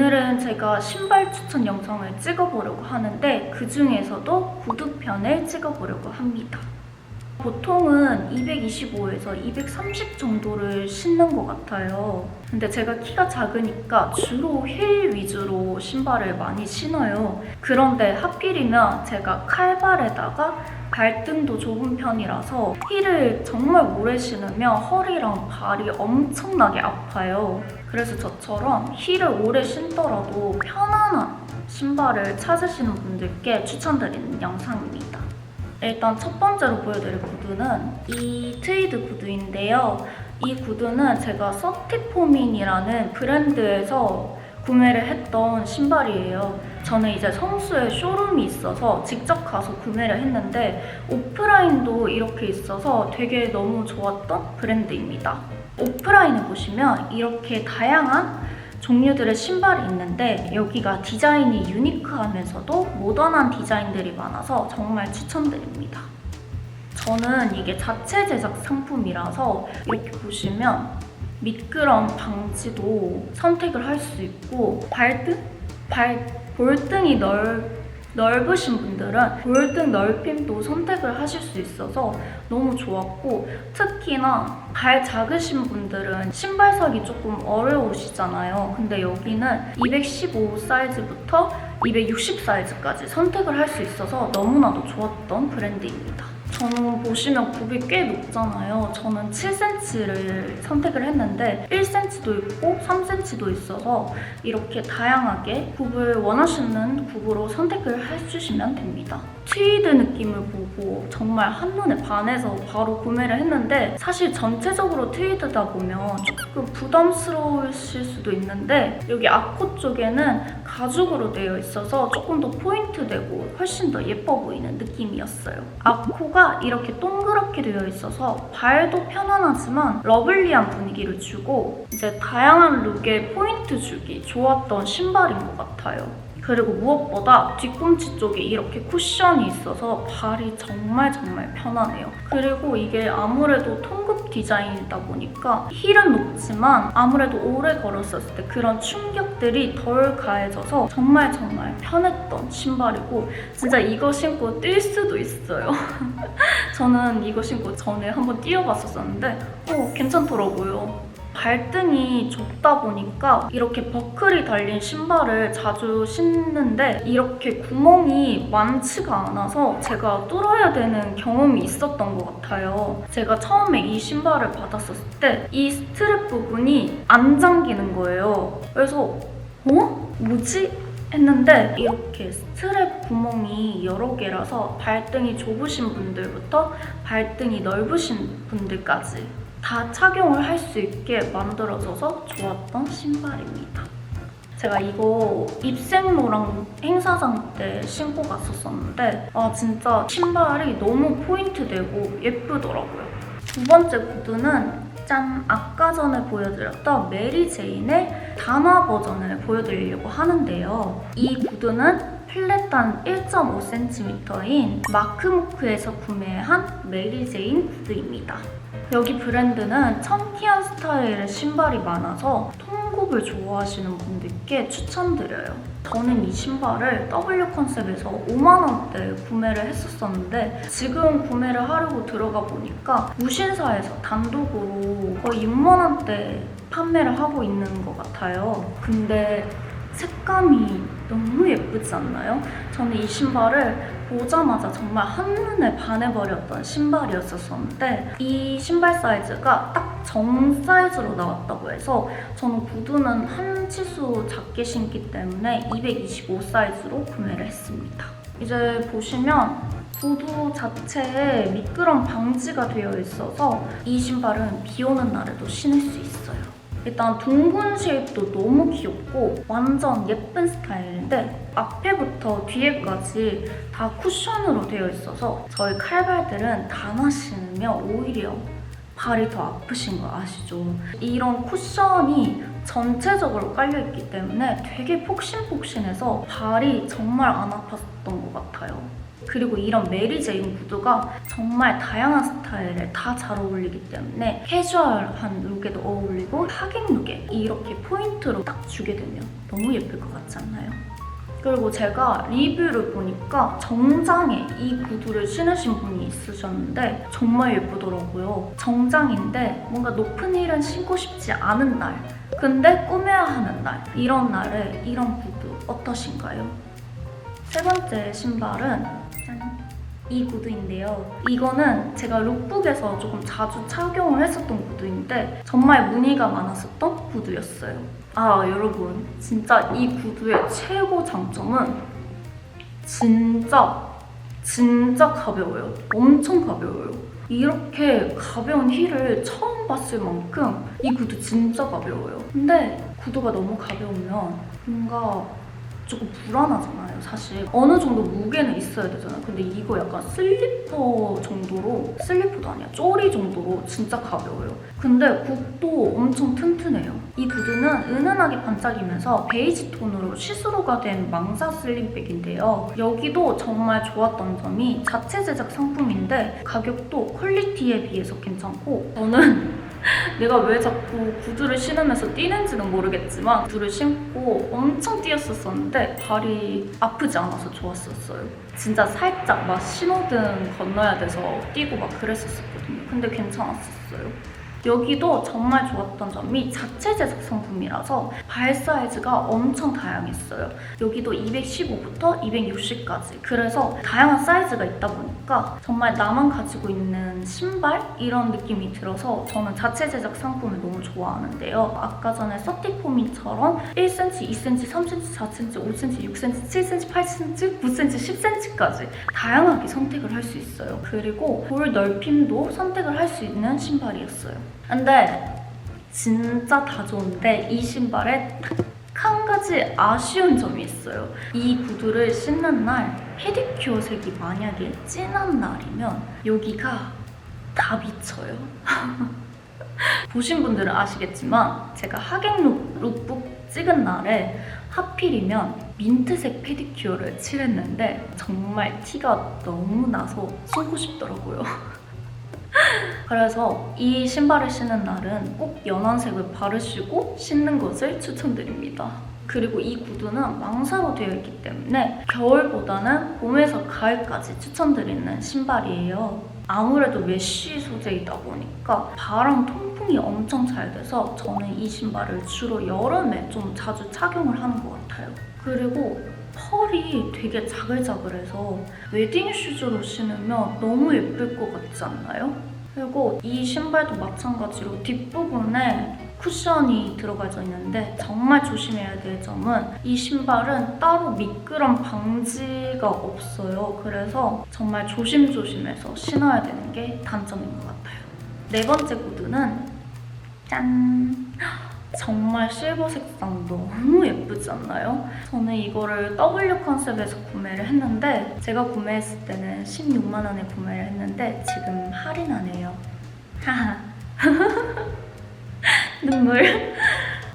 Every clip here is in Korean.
오늘은 제가 신발 추천 영상을 찍어보려고 하는데 그 중에서도 구두편을 찍어보려고 합니다. 보통은 225에서 230 정도를 신는 것 같아요. 근데 제가 키가 작으니까 주로 힐 위주로 신발을 많이 신어요. 그런데 하필이면 제가 칼발에다가 발등도 좁은 편이라서 힐을 정말 오래 신으면 허리랑 발이 엄청나게 아파요. 그래서 저처럼 힐을 오래 신더라도 편안한 신발을 찾으시는 분들께 추천드리는 영상입니다. 일단 첫 번째로 보여드릴 구두는 이 트위드 구두인데요. 이 구두는 제가 서티포민이라는 브랜드에서 구매를 했던 신발이에요. 저는 이제 성수에 쇼룸이 있어서 직접 가서 구매를 했는데 오프라인도 이렇게 있어서 되게 너무 좋았던 브랜드입니다. 오프라인을 보시면 이렇게 다양한 종류들의 신발이 있는데 여기가 디자인이 유니크하면서도 모던한 디자인들이 많아서 정말 추천드립니다. 저는 이게 자체 제작 상품이라서 이렇게 보시면 미끄럼 방지도 선택을 할 수 있고 볼등이 넓으신 분들은 볼등 넓힘도 선택을 하실 수 있어서 너무 좋았고, 특히나 발 작으신 분들은 신발 사기 조금 어려우시잖아요. 근데 여기는 215 사이즈부터 260 사이즈까지 선택을 할 수 있어서 너무나도 좋았던 브랜드입니다. 저는 보시면 굽이 꽤 높잖아요. 저는 7cm를 선택을 했는데 1cm도 있고 3cm도 있어서 이렇게 다양하게 굽을 원하시는 굽으로 선택을 해주시면 됩니다. 트위드 느낌을 보고 정말 한눈에 반해서 바로 구매를 했는데, 사실 전체적으로 트위드다 보면 조금 부담스러우실 수도 있는데 여기 앞코 쪽에는 가죽으로 되어 있어서 조금 더 포인트 되고 훨씬 더 예뻐 보이는 느낌이었어요. 앞코가 이렇게 동그랗게 되어 있어서 발도 편안하지만 러블리한 분위기를 주고 이제 다양한 룩에 포인트 주기 좋았던 신발인 것 같아요. 그리고 무엇보다 뒤꿈치 쪽에 이렇게 쿠션이 있어서 발이 정말 편하네요. 그리고 이게 아무래도 통굽 디자인이다 보니까 힐은 높지만 아무래도 오래 걸었었을 때 그런 충격들이 덜 가해져서 정말 편했던 신발이고, 진짜 이거 신고 뛸 수도 있어요. 저는 이거 신고 전에 한번 뛰어봤었는데 괜찮더라고요. 발등이 좁다 보니까 이렇게 버클이 달린 신발을 자주 신는데 이렇게 구멍이 많지가 않아서 제가 뚫어야 되는 경험이 있었던 것 같아요. 제가 처음에 이 신발을 받았었을 때 이 스트랩 부분이 안 잠기는 거예요. 그래서 뭐지? 했는데 이렇게 스트랩 구멍이 여러 개라서 발등이 좁으신 분들부터 발등이 넓으신 분들까지 다 착용을 할 수 있게 만들어져서 좋았던 신발입니다. 제가 이거 입생로랑 행사장 때 신고 갔었었는데 진짜 신발이 너무 포인트되고 예쁘더라고요. 두 번째 구두는 아까 전에 보여드렸던 메리제인의 단화 버전을 보여드리려고 하는데요. 이 구두는 플랫한 1.5cm인 마크모크에서 구매한 메리제인 구두입니다. 여기 브랜드는 청키한 스타일의 신발이 많아서 통굽을 좋아하시는 분들께 추천드려요. 저는 이 신발을 W 컨셉에서 5만원대 구매를 했었었는데 지금 구매를 하려고 들어가 보니까 무신사에서 단독으로 거의 6만원대 판매를 하고 있는 것 같아요. 근데 색감이 너무 예쁘지 않나요? 저는 이 신발을 보자마자 정말 한눈에 반해버렸던 신발이었었는데 이 신발 사이즈가 딱 정 사이즈로 나왔다고 해서 저는 구두는 한 치수 작게 신기 때문에 225 사이즈로 구매를 했습니다. 이제 보시면 구두 자체에 미끄럼 방지가 되어 있어서 이 신발은 비 오는 날에도 신을 수 있어요. 일단 둥근 쉐입도 너무 귀엽고 완전 예쁜 스타일인데 앞에부터 뒤에까지 다 쿠션으로 되어 있어서 저희 칼발들은 단화 신으면 오히려 발이 더 아프신 거 아시죠? 이런 쿠션이 전체적으로 깔려있기 때문에 되게 폭신폭신해서 발이 정말 안 아팠던 것 같아요. 그리고 이런 메리제인 구두가 정말 다양한 스타일에 다 잘 어울리기 때문에 캐주얼한 룩에도 어울리고 하객 룩에 이렇게 포인트로 딱 주게 되면 너무 예쁠 것 같지 않나요? 그리고 제가 리뷰를 보니까 정장에 이 구두를 신으신 분이 있으셨는데 정말 예쁘더라고요. 정장인데 뭔가 높은 힐은 신고 싶지 않은 날, 근데 꾸며야 하는 날, 이런 날에 이런 구두 어떠신가요? 세 번째 신발은 짠! 이 구두인데요. 이거는 제가 룩북에서 조금 자주 착용을 했었던 구두인데 정말 문의가 많았었던 구두였어요. 아, 여러분, 진짜 이 구두의 최고 장점은 진짜 가벼워요. 엄청 가벼워요. 이렇게 가벼운 힐을 처음 봤을 만큼 이 구두 진짜 가벼워요. 근데 구두가 너무 가벼우면 뭔가 조금 불안하잖아요, 사실. 어느 정도 무게는 있어야 되잖아요. 근데 이거 약간 슬리퍼 정도로, 슬리퍼도 아니야, 쪼리 정도로 진짜 가벼워요. 근데 굽도 엄청 튼튼해요. 이 구두는 은은하게 반짝이면서 베이지 톤으로 시스루가 된 망사 슬림백인데요. 여기도 정말 좋았던 점이 자체 제작 상품인데 가격도 퀄리티에 비해서 괜찮고, 저는 내가 왜 자꾸 구두를 신으면서 뛰는지는 모르겠지만 구두를 신고 엄청 뛰었었는데 발이 아프지 않아서 좋았었어요. 진짜 살짝 막 신호등 건너야 돼서 뛰고 막 그랬었거든요. 근데 괜찮았었어요. 여기도 정말 좋았던 점이 자체 제작 상품이라서 발 사이즈가 엄청 다양했어요. 여기도 215부터 260까지. 그래서 다양한 사이즈가 있다 보니까 정말 나만 가지고 있는 신발? 이런 느낌이 들어서 저는 자체 제작 상품을 너무 좋아하는데요. 아까 전에 서티포미처럼 1cm, 2cm, 3cm, 4cm, 5cm, 6cm, 7cm, 8cm, 9cm, 10cm까지 다양하게 선택을 할 수 있어요. 그리고 볼 넓힘도 선택을 할 수 있는 신발이었어요. 근데 진짜 다 좋은데 이 신발에 딱 한 가지 아쉬운 점이 있어요. 이 구두를 신는 날 페디큐어 색이 만약에 진한 날이면 여기가 다 비쳐요. 보신 분들은 아시겠지만 제가 하객 룩북 찍은 날에 하필이면 민트색 페디큐어를 칠했는데 정말 티가 너무 나서 신고 싶더라고요. 그래서 이 신발을 신는 날은 꼭 연한색을 바르시고 신는 것을 추천드립니다. 그리고 이 구두는 망사로 되어 있기 때문에 겨울보다는 봄에서 가을까지 추천드리는 신발이에요. 아무래도 메쉬 소재이다 보니까 발랑 통풍이 엄청 잘 돼서 저는 이 신발을 주로 여름에 좀 자주 착용을 하는 것 같아요. 그리고 펄이 되게 자글자글해서 웨딩 슈즈로 신으면 너무 예쁠 것 같지 않나요? 그리고 이 신발도 마찬가지로 뒷부분에 쿠션이 들어가져 있는데 정말 조심해야 될 점은 이 신발은 따로 미끄럼 방지가 없어요. 그래서 정말 조심조심해서 신어야 되는 게 단점인 것 같아요. 네 번째 구두는 짠! 정말 실버 색상 너무 예쁘지 않나요? 저는 이거를 W 컨셉에서 구매를 했는데 제가 구매했을 때는 16만 원에 구매를 했는데 지금 할인하네요. 하하. 눈물.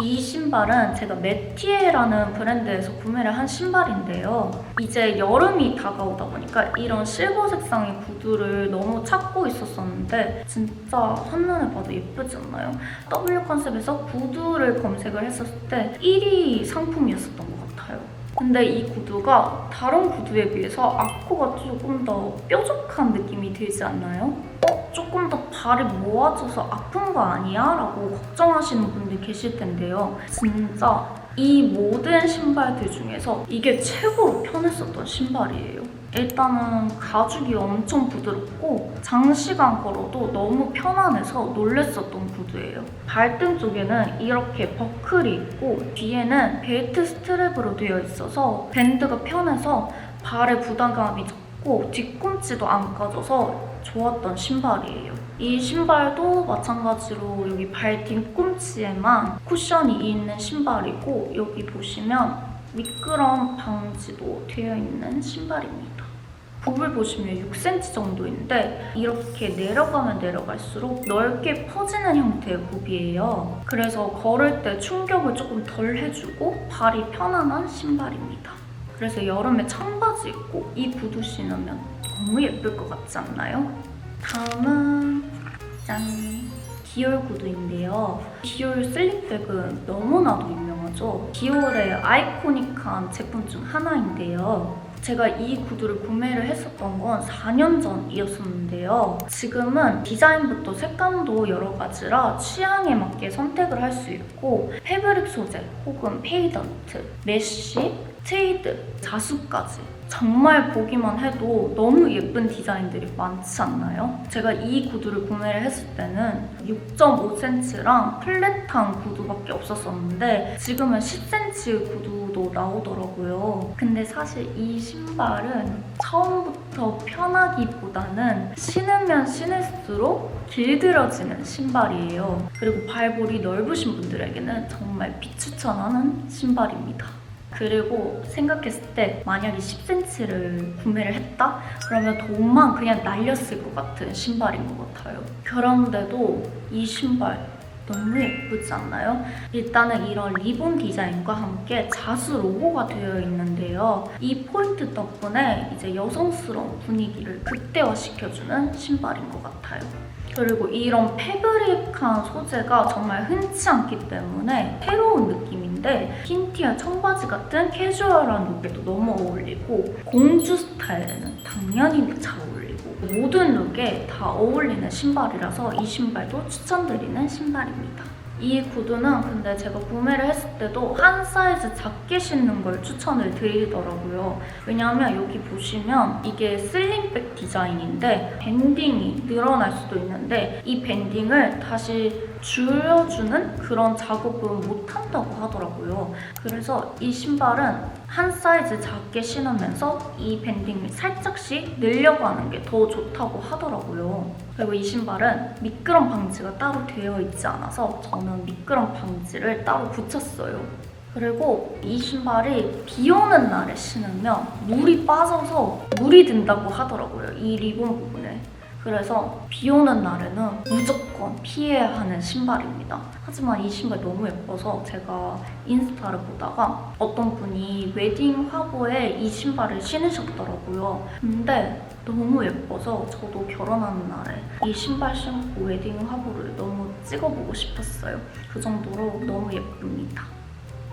이 신발은 제가 메티에라는 브랜드에서 구매를 한 신발인데요. 이제 여름이 다가오다 보니까 이런 실버 색상의 구두를 너무 찾고 있었었는데 진짜 한눈에 봐도 예쁘지 않나요? W 컨셉에서 구두를 검색을 했었을 때 1위 상품이었었던 것 같아요. 근데 이 구두가 다른 구두에 비해서 아코가 조금 더 뾰족한 느낌이 들지 않나요? 조금 더 발이 모아져서 아픈 거 아니야? 라고 걱정하시는 분들 계실 텐데요. 진짜 이 모든 신발들 중에서 이게 최고로 편했었던 신발이에요. 일단은 가죽이 엄청 부드럽고 장시간 걸어도 너무 편안해서 놀랬었던 구두예요. 발등 쪽에는 이렇게 버클이 있고 뒤에는 벨트 스트랩으로 되어 있어서 밴드가 편해서 발에 부담감이 적고 뒤꿈치도 안 까져서 좋았던 신발이에요. 이 신발도 마찬가지로 여기 발 뒤꿈치에만 쿠션이 있는 신발이고 여기 보시면 미끄럼 방지도 되어 있는 신발입니다. 굽을 보시면 6cm 정도인데 이렇게 내려가면 내려갈수록 넓게 퍼지는 형태의 굽이에요. 그래서 걸을 때 충격을 조금 덜 해주고 발이 편안한 신발입니다. 그래서 여름에 청바지 입고 이 구두 신으면 너무 예쁠 것 같지 않나요? 다음은 짠! 디올 구두인데요. 디올 슬립백은 너무나도 유명하죠. 디올의 아이코닉한 제품 중 하나인데요. 제가 이 구두를 구매를 했었던 건 4년 전이었었는데요. 지금은 디자인부터 색감도 여러 가지라 취향에 맞게 선택을 할 수 있고 패브릭 소재 혹은 페이던트, 메쉬, 트위드, 자수까지 정말 보기만 해도 너무 예쁜 디자인들이 많지 않나요? 제가 이 구두를 구매를 했을 때는 6.5cm랑 플랫한 구두밖에 없었었는데 지금은 10cm 구두도 나오더라고요. 근데 사실 이 신발은 처음부터 편하기보다는 신으면 신을수록 길들여지는 신발이에요. 그리고 발볼이 넓으신 분들에게는 정말 비추천하는 신발입니다. 그리고 생각했을 때 만약에 10cm를 구매를 했다? 그러면 돈만 그냥 날렸을 것 같은 신발인 것 같아요. 그런데도 이 신발 너무 예쁘지 않나요? 일단은 이런 리본 디자인과 함께 자수 로고가 되어 있는데요. 이 포인트 덕분에 이제 여성스러운 분위기를 극대화시켜주는 신발인 것 같아요. 그리고 이런 패브릭한 소재가 정말 흔치 않기 때문에 새로운 느낌인데 흰티와 청바지 같은 캐주얼한 룩에도 너무 어울리고 공주 스타일에는 당연히 잘 어울리고 모든 룩에 다 어울리는 신발이라서 이 신발도 추천드리는 신발입니다. 이 구두는 근데 제가 구매를 했을 때도 한 사이즈 작게 신는 걸 추천을 드리더라고요. 왜냐하면 여기 보시면 이게 슬림백 디자인인데 밴딩이 늘어날 수도 있는데 이 밴딩을 다시 줄여주는 그런 작업은 못한다고 하더라고요. 그래서 이 신발은 한 사이즈 작게 신으면서 이 밴딩을 살짝씩 늘려가는 게 더 좋다고 하더라고요. 그리고 이 신발은 미끄럼 방지가 따로 되어 있지 않아서 저는 미끄럼 방지를 따로 붙였어요. 그리고 이 신발이 비 오는 날에 신으면 물이 빠져서 물이 든다고 하더라고요. 이 리본 부분에. 그래서 비 오는 날에는 무조건 피해야 하는 신발입니다. 하지만 이 신발 너무 예뻐서 제가 인스타를 보다가 어떤 분이 웨딩 화보에 이 신발을 신으셨더라고요. 근데 너무 예뻐서 저도 결혼하는 날에 이 신발 신고 웨딩 화보를 너무 찍어보고 싶었어요. 그 정도로 너무 예쁩니다.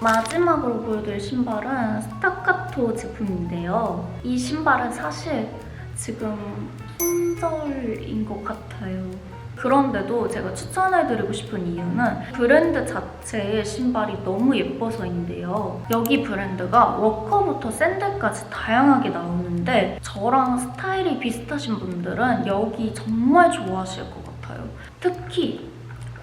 마지막으로 보여드릴 신발은 스타카토 제품인데요. 이 신발은 사실 지금 품절인 것 같아요. 그런데도 제가 추천해드리고 싶은 이유는 브랜드 자체의 신발이 너무 예뻐서인데요. 여기 브랜드가 워커부터 샌들까지 다양하게 나오는데 저랑 스타일이 비슷하신 분들은 여기 정말 좋아하실 것 같아요. 특히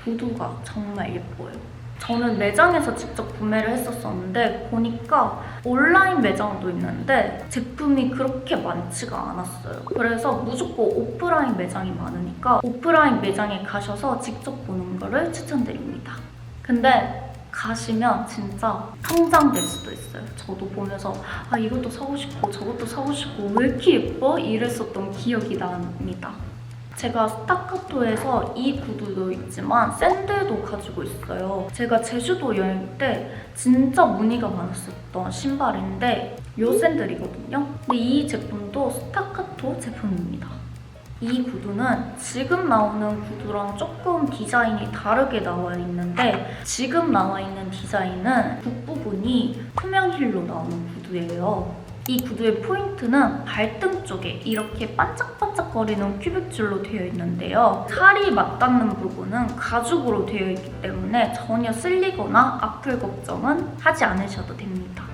구두가 정말 예뻐요. 저는 매장에서 직접 구매를 했었었는데 보니까 온라인 매장도 있는데 제품이 그렇게 많지가 않았어요. 그래서 무조건 오프라인 매장이 많으니까 오프라인 매장에 가셔서 직접 보는 거를 추천드립니다. 근데 가시면 진짜 성장될 수도 있어요. 저도 보면서 아 이것도 사고 싶고 저것도 사고 싶고 왜 이렇게 예뻐? 이랬었던 기억이 납니다. 제가 스타카토에서 이 구두도 있지만 샌들도 가지고 있어요. 제가 제주도 여행 때 진짜 문의가 많았었던 신발인데 이 샌들이거든요. 근데 이 제품도 스타카토 제품입니다. 이 구두는 지금 나오는 구두랑 조금 디자인이 다르게 나와 있는데 지금 나와 있는 디자인은 붓부분이 투명 힐로 나오는 구두예요. 이 구두의 포인트는 발등 쪽에 이렇게 반짝반짝거리는 큐빅줄로 되어 있는데요. 살이 맞닿는 부분은 가죽으로 되어 있기 때문에 전혀 쓸리거나 아플 걱정은 하지 않으셔도 됩니다.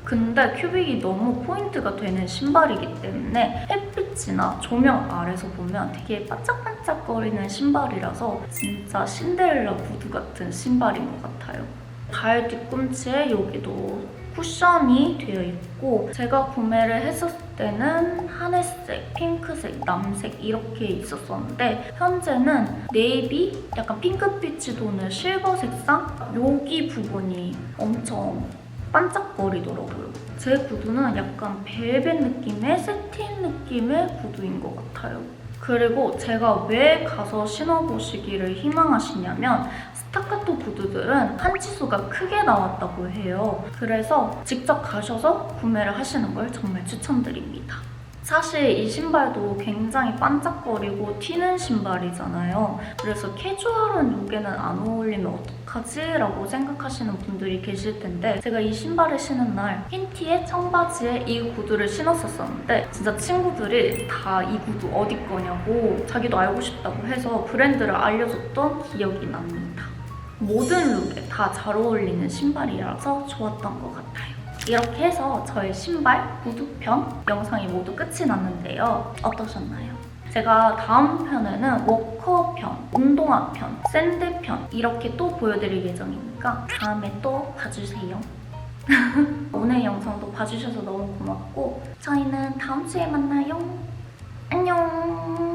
근데 큐빅이 너무 포인트가 되는 신발이기 때문에 햇빛이나 조명 아래서 보면 되게 반짝반짝거리는 신발이라서 진짜 신데렐라 구두 같은 신발인 것 같아요. 발 뒤꿈치에 여기도 쿠션이 되어 있고 제가 구매를 했었을 때는 하늘색, 핑크색, 남색 이렇게 있었었는데 현재는 네이비, 약간 핑크빛이 도는 실버 색상 여기 부분이 엄청 반짝거리더라고요. 제 구두는 약간 벨벳 느낌의 세틴 느낌의 구두인 것 같아요. 그리고 제가 왜 가서 신어보시기를 희망하시냐면 스타카토 구두 구두들은 판치수가 크게 나왔다고 해요. 그래서 직접 가셔서 구매를 하시는 걸 정말 추천드립니다. 사실 이 신발도 굉장히 반짝거리고 튀는 신발이잖아요. 그래서 캐주얼한 룩에는 안 어울리면 어떡하지? 라고 생각하시는 분들이 계실 텐데 제가 이 신발을 신은 날 흰티에 청바지에 이 구두를 신었었는데 진짜 친구들이 다 이 구두 어디 거냐고 자기도 알고 싶다고 해서 브랜드를 알려줬던 기억이 납니다. 모든 룩에 다 잘 어울리는 신발이라서 좋았던 것 같아요. 이렇게 해서 저의 신발, 구두편 영상이 모두 끝이 났는데요. 어떠셨나요? 제가 다음 편에는 워커편, 운동화편, 샌드편 이렇게 또 보여드릴 예정이니까 다음에 또 봐주세요. 오늘 영상도 봐주셔서 너무 고맙고 저희는 다음 주에 만나요. 안녕!